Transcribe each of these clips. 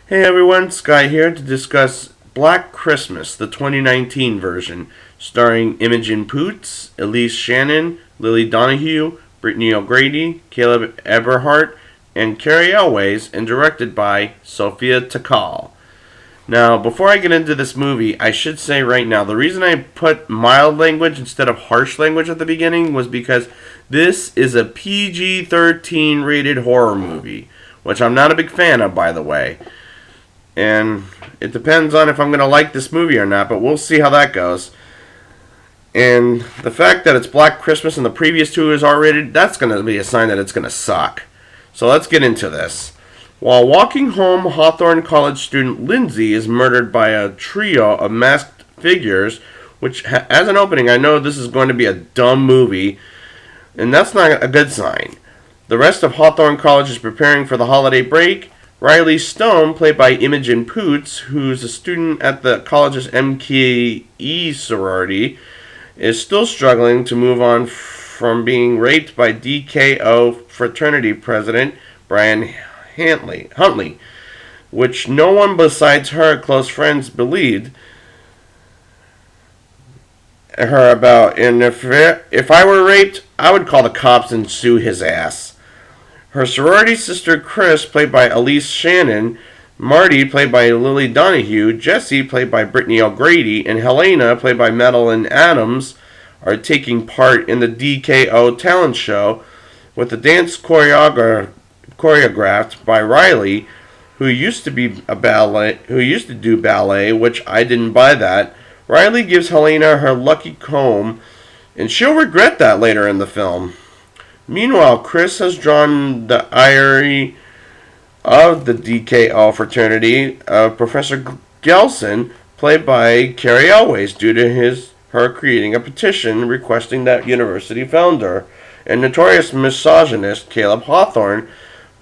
Hey everyone, Sky here to discuss Black Christmas, the 2019 version, starring Imogen Poots, Elise Shannon, Lily Donahue, Brittany O'Grady, Caleb Eberhardt, and Carrie Elways, and directed by Sophia Takal. Now, before I get into this movie, I should say right now, the reason I put mild language instead of harsh language at the beginning was because this is a PG 13 rated horror movie, which I'm not a big fan of, by the way. And it depends on if I'm going to like this movie or not, but we'll see how that goes. And the fact that it's Black Christmas and the previous two is R-rated, that's going to be a sign that it's going to suck. So let's get into this. While walking home, Hawthorne College student Lindsay is murdered by a trio of masked figures, which, as an opening, I know this is going to be a dumb movie, and that's not a good sign. The rest of Hawthorne College is preparing for the holiday break. Riley Stone, played by Imogen Poots, who's a student at the college's MKE sorority, is still struggling to move on from being raped by DKO fraternity president Brian Huntley, which no one besides her close friends believed her about. And if I were raped, I would call the cops and sue his ass. Her sorority sister Chris, played by Elise Shannon, Marty, played by Lily Donahue, Jessie, played by Brittany O'Grady, and Helena, played by Madeline Adams, are taking part in the DKO talent show, with the dance choreographed by Riley, who used to do ballet, which I didn't buy that. Riley gives Helena her lucky comb, and she'll regret that later in the film. Meanwhile, Chris has drawn the ire of the DKO fraternity of Professor Gelson, played by Carrie Elways, due to her creating a petition requesting that university founder and notorious misogynist Caleb Hawthorne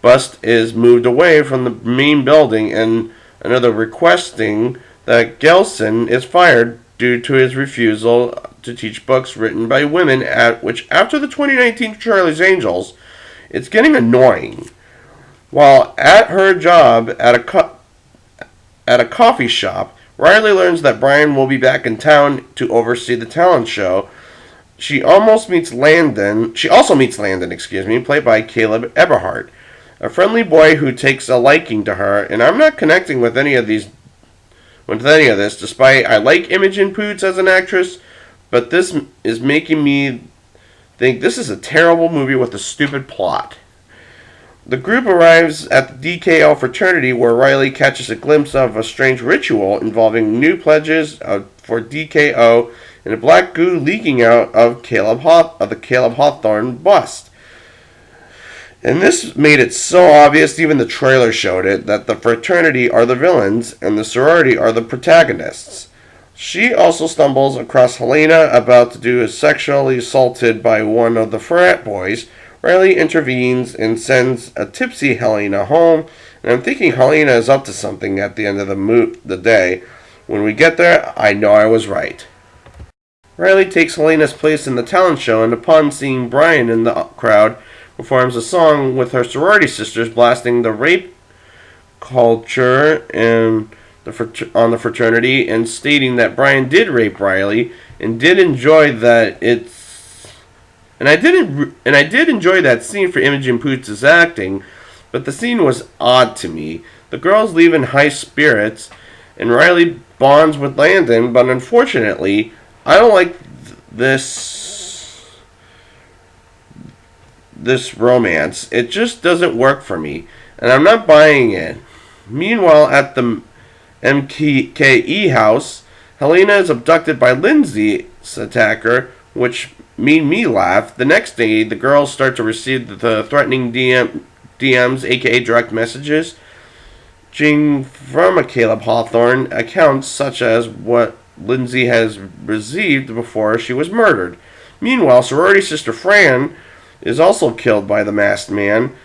bust is moved away from the main building, and another requesting that Gelson is fired due to his refusal to teach books written by women, which after the 2019 Charlie's Angels, it's getting annoying. While at her job at a coffee shop, Riley learns that Brian will be back in town to oversee the talent show. She also meets Landon, played by Caleb Eberhardt, a friendly boy who takes a liking to her, and I'm not connecting with any of this, despite I like Imogen Poots as an actress, but this is making me think this is a terrible movie with a stupid plot. The group arrives at the DKL fraternity, where Riley catches a glimpse of a strange ritual involving new pledges for DKO and a black goo leaking out of the Caleb Hawthorne bust. And this made it so obvious, even the trailer showed it, that the fraternity are the villains and the sorority are the protagonists. She also stumbles across Helena about to do is sexually assaulted by one of the frat boys. Riley intervenes and sends a tipsy Helena home, and I'm thinking Helena is up to something at the end of the day. When we get there, I know I was right. Riley takes Helena's place in the talent show, and upon seeing Brian in the crowd, performs a song with her sorority sisters blasting the rape culture on the fraternity, and stating that Brian did rape Riley and did enjoy that I did enjoy that scene for Imogen Poots' acting, but the scene was odd to me. The girls leave in high spirits, and Riley bonds with Landon, but unfortunately, I don't like this romance. It just doesn't work for me, and I'm not buying it. Meanwhile, at the MKE house, Helena is abducted by Lindsay's attacker, which made me laugh. The next day, the girls start to receive the threatening DMs, aka direct messages, from Caleb Hawthorne accounts, such as what Lindsay has received before she was murdered. Meanwhile, sorority sister Fran is also killed by the masked man,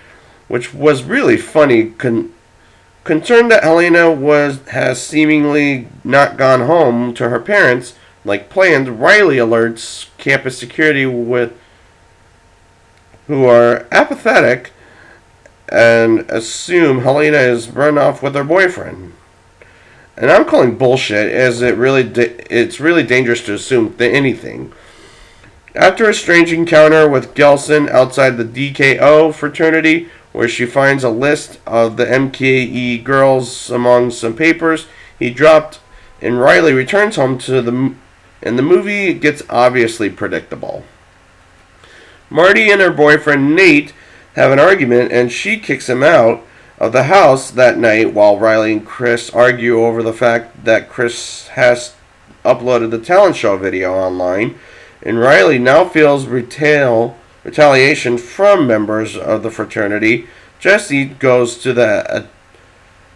which was really funny. Concerned that Helena has seemingly not gone home to her parents like planned, Riley alerts campus security who are apathetic and assume Helena is run off with her boyfriend. And I'm calling bullshit, as it's really dangerous to assume anything. After a strange encounter with Gelson outside the DKO fraternity, where she finds a list of the MKE girls among some papers he dropped, and Riley returns home and the movie gets obviously predictable. Marty and her boyfriend Nate have an argument, and she kicks him out of the house that night while Riley and Chris argue over the fact that Chris has uploaded the talent show video online, and Riley now feels retaliation from members of the fraternity. Jesse goes to the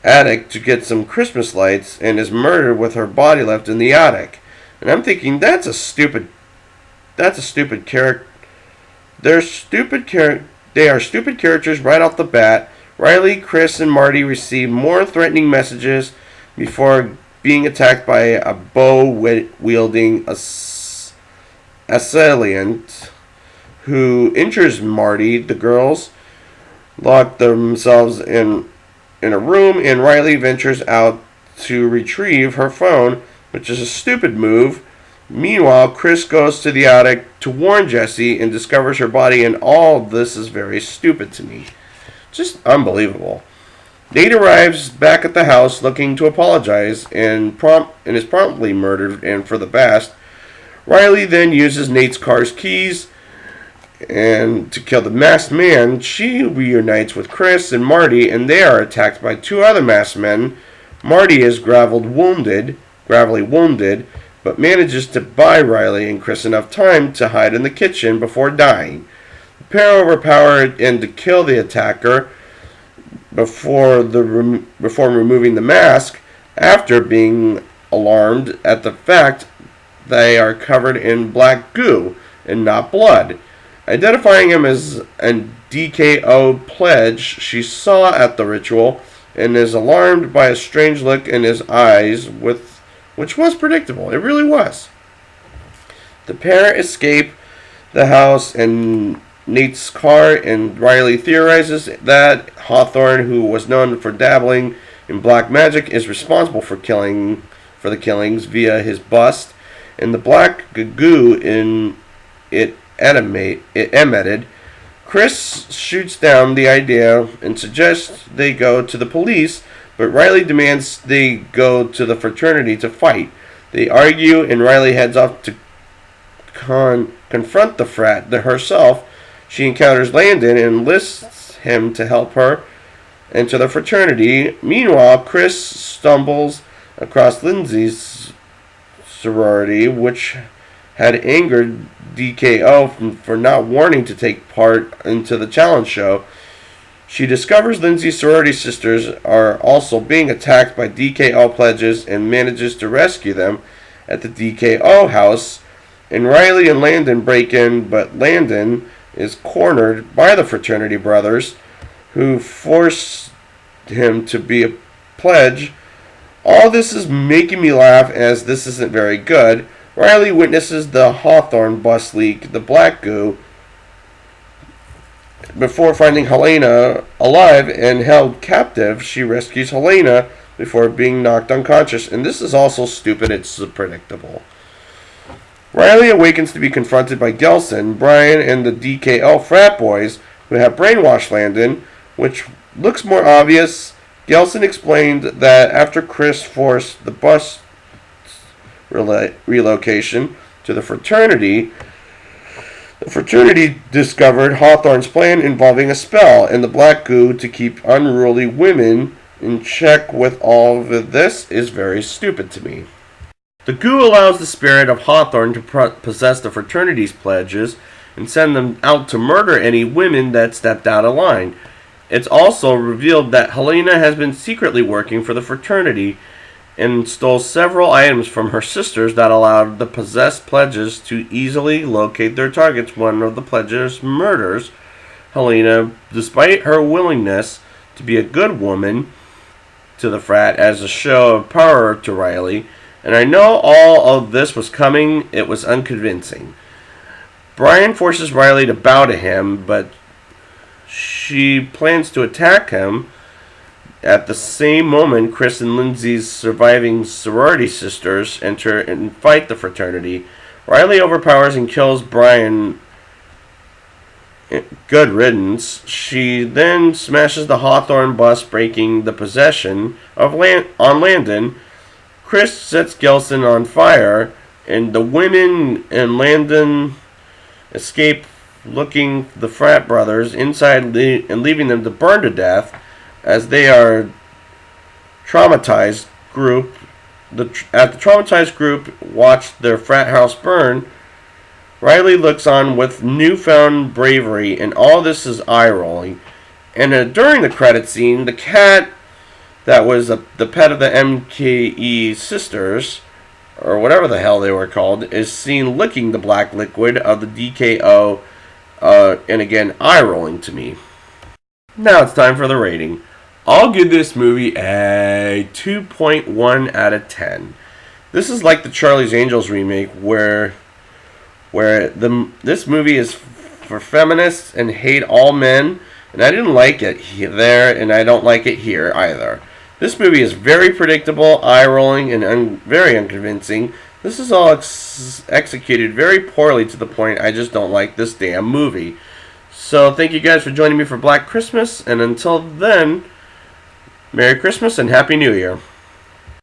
attic to get some Christmas lights and is murdered with her body left in the attic. And I'm thinking that's a stupid character. They are stupid characters right off the bat. Riley, Chris, and Marty receive more threatening messages before being attacked by a bow-wielding assailant who injures Marty. The girls lock themselves in a room, and Riley ventures out to retrieve her phone, which is a stupid move. Meanwhile, Chris goes to the attic to warn Jessie and discovers her body, and all this is very stupid to me. Just unbelievable. Nate arrives back at the house looking to apologize and is promptly murdered, and for the best. Riley then uses Nate's car's keys and to kill the masked man. She reunites with Chris and Marty, and they are attacked by two other masked men. Marty is gravely wounded, but manages to buy Riley and Chris enough time to hide in the kitchen before dying. The pair overpower and to kill the attacker before removing the mask, after being alarmed at the fact they are covered in black goo and not blood. Identifying him as a DKO pledge she saw at the ritual, and is alarmed by a strange look in his eyes, which was predictable. It really was. The pair escape the house and Nate's car, and Riley theorizes that Hawthorne, who was known for dabbling in black magic, is responsible for the killings via his bust, and the black goo it emitted. Chris shoots down the idea and suggests they go to the police, but Riley demands they go to the fraternity to fight. They argue, and Riley heads off to confront the frat herself. She encounters Landon and enlists him to help her enter the fraternity. Meanwhile, Chris stumbles across Lindsay's sorority, which had angered DKO for not wanting to take part into the challenge show. She discovers Lindsay's sorority sisters are also being attacked by DKO pledges and manages to rescue them at the DKO house. And Riley and Landon break in, but Landon is cornered by the fraternity brothers, who force him to be a pledge. All this is making me laugh, as this isn't very good. Riley witnesses the Hawthorne bus leak the black goo before finding Helena alive and held captive. She rescues Helena before being knocked unconscious, and this is also stupid. It's predictable. Riley awakens to be confronted by Gelson, Brian, and the DKO frat boys, who have brainwashed Landon, which looks more obvious. Gelson explained that after Chris forced the bus relocation to the fraternity discovered Hawthorne's plan involving a spell and the black goo to keep unruly women in check. With all of this is very stupid to me. The goo allows the spirit of Hawthorne to possess the fraternity's pledges and send them out to murder any women that stepped out of line. It's also revealed that Helena has been secretly working for the fraternity and stole several items from her sisters that allowed the possessed pledges to easily locate their targets. One of the pledges murders Helena, despite her willingness to be a good woman to the frat as a show of power to Riley. And I know all of this was coming. It was unconvincing. Brian forces Riley to bow to him, but She plans to attack him. At the same moment, Chris and Lindsay's surviving sorority sisters enter and fight the fraternity. Riley overpowers and kills Brian. Good riddance. She then smashes the Hawthorne bus, breaking the possession of on Landon. Chris sets Gelson on fire, and the women and Landon escape, looking the frat brothers inside and leaving them to burn to death as they are traumatized group. At the traumatized group watch their frat house burn, Riley looks on with newfound bravery, and all this is eye-rolling. And during the credit scene, the cat that was the pet of the MKE sisters, or whatever the hell they were called, is seen licking the black liquid of the DKO, and again, eye-rolling to me. Now it's time for the rating. I'll give this movie a 2.1 out of 10. This is like the Charlie's Angels remake, where this movie is for feminists and hate all men, and I didn't like it there, and I don't like it here either. This movie is very predictable, eye-rolling, and very unconvincing. This is all executed very poorly to the point I just don't like this damn movie. So thank you guys for joining me for Black Christmas, and until then, Merry Christmas and Happy New Year.